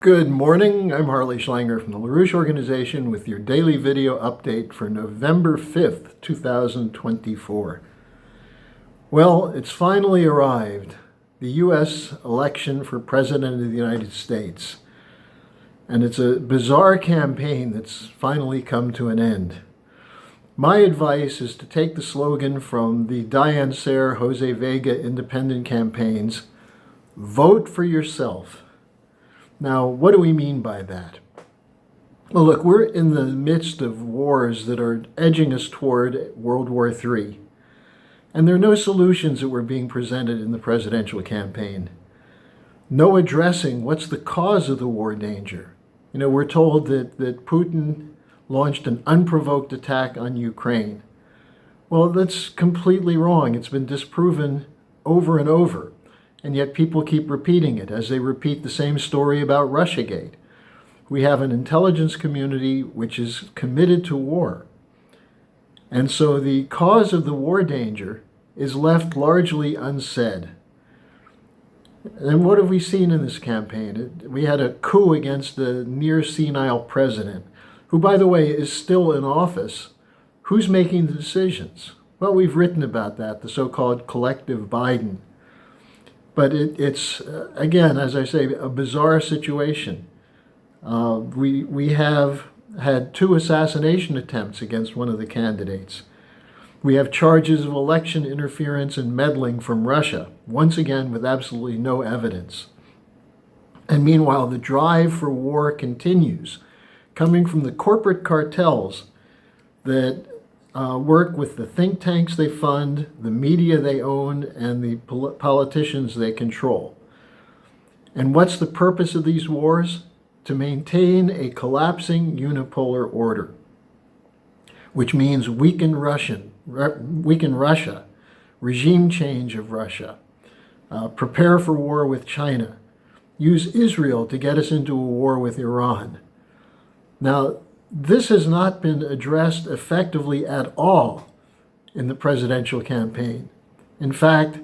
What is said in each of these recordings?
Good morning, I'm Harley Schlanger from the LaRouche Organization with your daily video update for November 5th, 2024. Well, it's finally arrived, the U.S. election for President of the United States. And it's a bizarre campaign that's finally come to an end. My advice is to take the slogan from the Sare, Vega independent campaigns, vote for yourself. Now, what do we mean by that? Well, look, we're in the midst of wars that are edging us toward World War III. And there are no solutions that were being presented in the presidential campaign. No addressing what's the cause of the war danger. You know, we're told that Putin launched an unprovoked attack on Ukraine. Well, that's completely wrong. It's been disproven over and over. And yet people keep repeating it as they repeat the same story about Russiagate. We have an intelligence community which is committed to war. And so the cause of the war danger is left largely unsaid. And what have we seen in this campaign? We had a coup against the near senile president, who, by the way, is still in office. Who's making the decisions? Well, we've written about that, the so-called collective Biden. But it's again, as I say, a bizarre situation. We have had 2 assassination attempts against one of the candidates. We have charges of election interference and meddling from Russia, once again with absolutely no evidence. And meanwhile, the drive for war continues, coming from the corporate cartels that work with the think tanks they fund, the media they own, and the politicians they control. And what's the purpose of these wars? To maintain a collapsing unipolar order, which means weaken Russia, regime change of Russia, prepare for war with China, use Israel to get us into a war with Iran. Now, this has not been addressed effectively at all in the presidential campaign. In fact,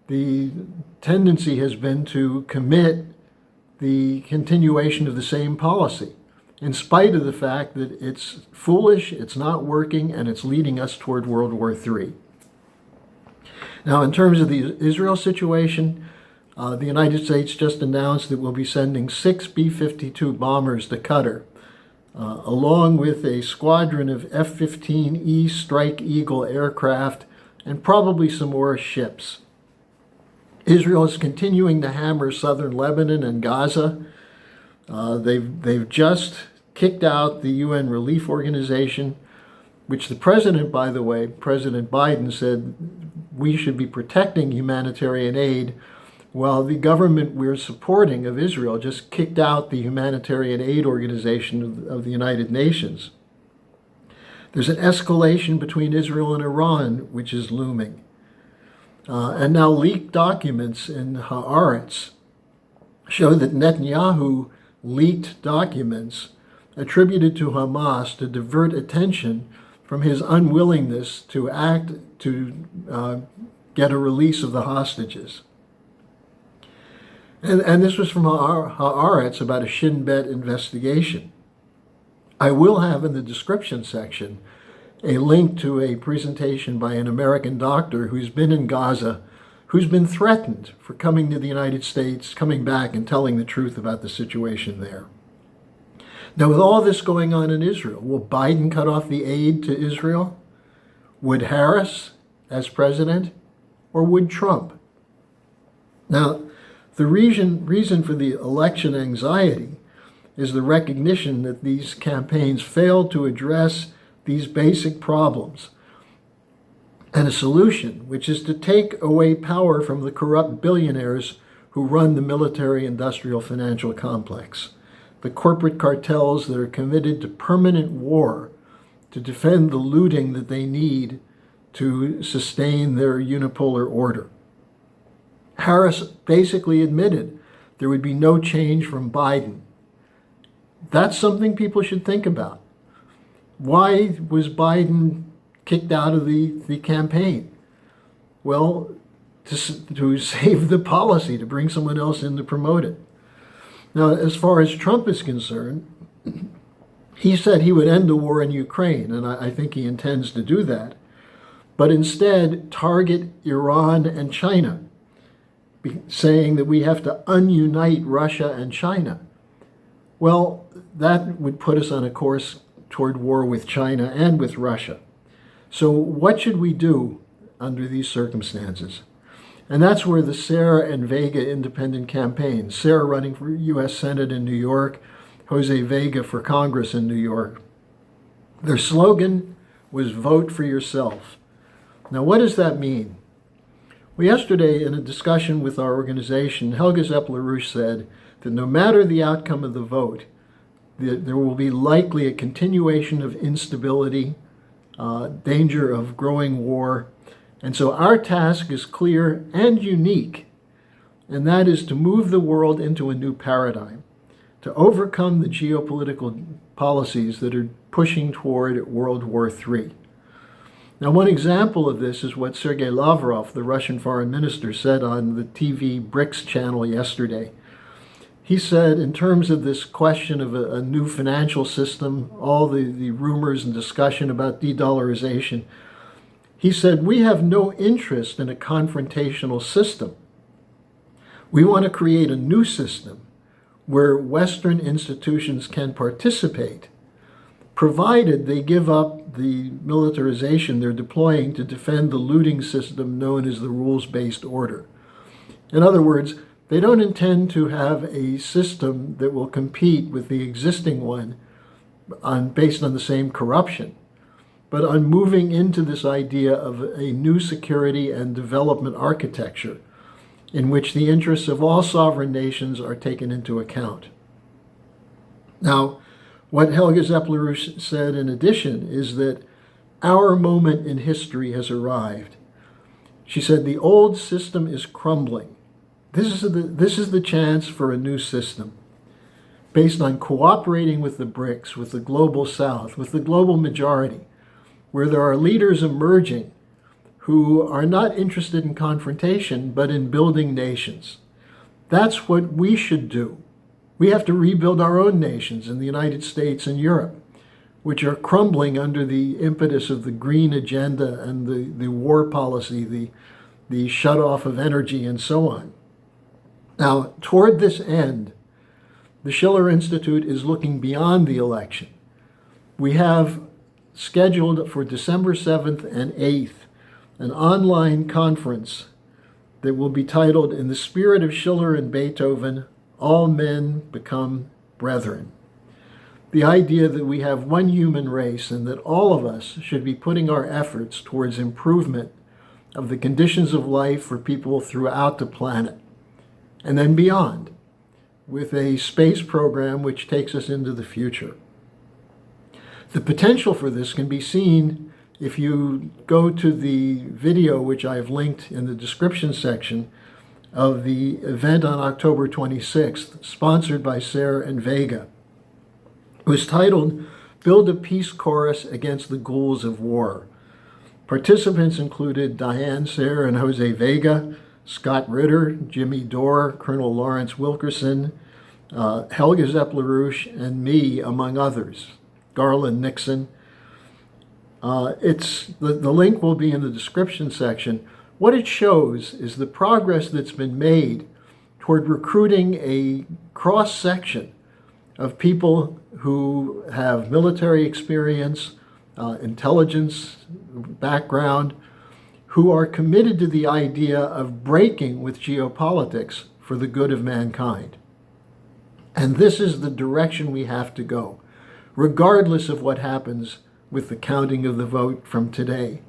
the tendency has been to commit the continuation of the same policy, in spite of the fact that it's foolish, it's not working, and it's leading us toward World War III. Now, in terms of the Israel situation, the United States just announced that we'll be sending 6 B-52 bombers to Qatar, along with a squadron of F-15E Strike Eagle aircraft and probably some more ships. Israel is continuing to hammer southern Lebanon and Gaza. They've just kicked out the UN Relief Organization, which the president, by the way, President Biden, said we should be protecting humanitarian aid, while the government we're supporting of Israel just kicked out the Humanitarian Aid Organization of the United Nations. There's an escalation between Israel and Iran, which is looming. And now leaked documents in Haaretz show that Netanyahu leaked documents attributed to Hamas to divert attention from his unwillingness to act to get a release of the hostages. And this was from Haaretz about a Shin Bet investigation. I will have in the description section a link to a presentation by an American doctor who's been in Gaza, who's been threatened for coming to the United States, coming back and telling the truth about the situation there. Now, with all this going on in Israel, will Biden cut off the aid to Israel? Would Harris as president? Or would Trump? Now, the reason for the election anxiety is the recognition that these campaigns failed to address these basic problems, and a solution, which is to take away power from the corrupt billionaires who run the military-industrial financial complex, the corporate cartels that are committed to permanent war to defend the looting that they need to sustain their unipolar order. Harris basically admitted there would be no change from Biden. That's something people should think about. Why was Biden kicked out of the campaign? Well, to save the policy, to bring someone else in to promote it. Now, as far as Trump is concerned, he said he would end the war in Ukraine, and I think he intends to do that, but instead target Iran and China, saying that we have to unite Russia and China. Well, that would put us on a course toward war with China and with Russia. So what should we do under these circumstances? And that's where the Sare and Vega independent campaigns, Sare running for U.S. Senate in New York, Jose Vega for Congress in New York. Their slogan was "Vote for yourself." Now, what does that mean? Well, yesterday in a discussion with our organization, Helga Zepp-LaRouche said that no matter the outcome of the vote, there will be likely a continuation of instability, danger of growing war. And so our task is clear and unique, and that is to move the world into a new paradigm, to overcome the geopolitical policies that are pushing toward World War III. Now, one example of this is what Sergei Lavrov, the Russian foreign minister, said on the TV BRICS channel yesterday. He said, in terms of this question of a new financial system, all the rumors and discussion about de-dollarization, he said, we have no interest in a confrontational system. We want to create a new system where Western institutions can participate, provided they give up the militarization they're deploying to defend the looting system known as the rules-based order. In other words, they don't intend to have a system that will compete with the existing one based on the same corruption, but on moving into this idea of a new security and development architecture in which the interests of all sovereign nations are taken into account. Now, what Helga Zepp-LaRouche said in addition is that our moment in history has arrived. She said, the old system is crumbling. This is the chance for a new system based on cooperating with the BRICS, with the global South, with the global majority, where there are leaders emerging who are not interested in confrontation, but in building nations. That's what we should do. We have to rebuild our own nations in the United States and Europe, which are crumbling under the impetus of the green agenda and the war policy, the shut-off of energy, and so on. Now, toward this end, the Schiller Institute is looking beyond the election. We have scheduled for December 7th and 8th an online conference that will be titled, "In the Spirit of Schiller and Beethoven, All Men Become Brethren." The idea that we have one human race and that all of us should be putting our efforts towards improvement of the conditions of life for people throughout the planet, and then beyond, with a space program which takes us into the future. The potential for this can be seen if you go to the video which I've linked in the description section of the event on October 26th, sponsored by Sare and Vega. It was titled, "Build a Peace Chorus Against the Ghouls of War." Participants included Diane Sare and Jose Vega, Scott Ritter, Jimmy Dore, Colonel Lawrence Wilkerson, Helga Zepp-LaRouche, and me, among others, Garland Nixon. The link will be in the description section. What it shows is the progress that's been made toward recruiting a cross-section of people who have military experience, intelligence background, who are committed to the idea of breaking with geopolitics for the good of mankind. And this is the direction we have to go, regardless of what happens with the counting of the vote from today.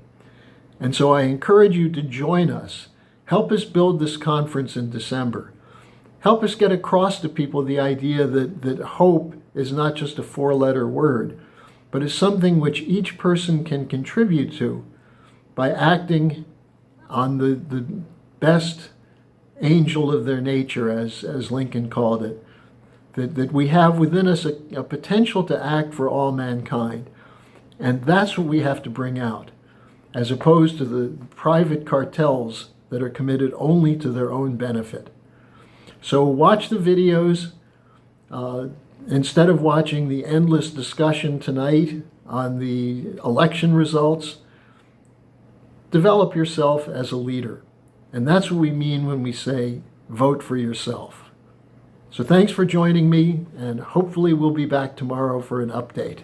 And so I encourage you to join us. Help us build this conference in December. Help us get across to people the idea that hope is not just a four-letter word, but is something which each person can contribute to by acting on the best angel of their nature, as Lincoln called it, that we have within us a potential to act for all mankind. And that's what we have to bring out, as opposed to the private cartels that are committed only to their own benefit. So watch the videos, Instead of watching the endless discussion tonight on the election results, develop yourself as a leader. And that's what we mean when we say vote for yourself. So thanks for joining me, and hopefully we'll be back tomorrow for an update.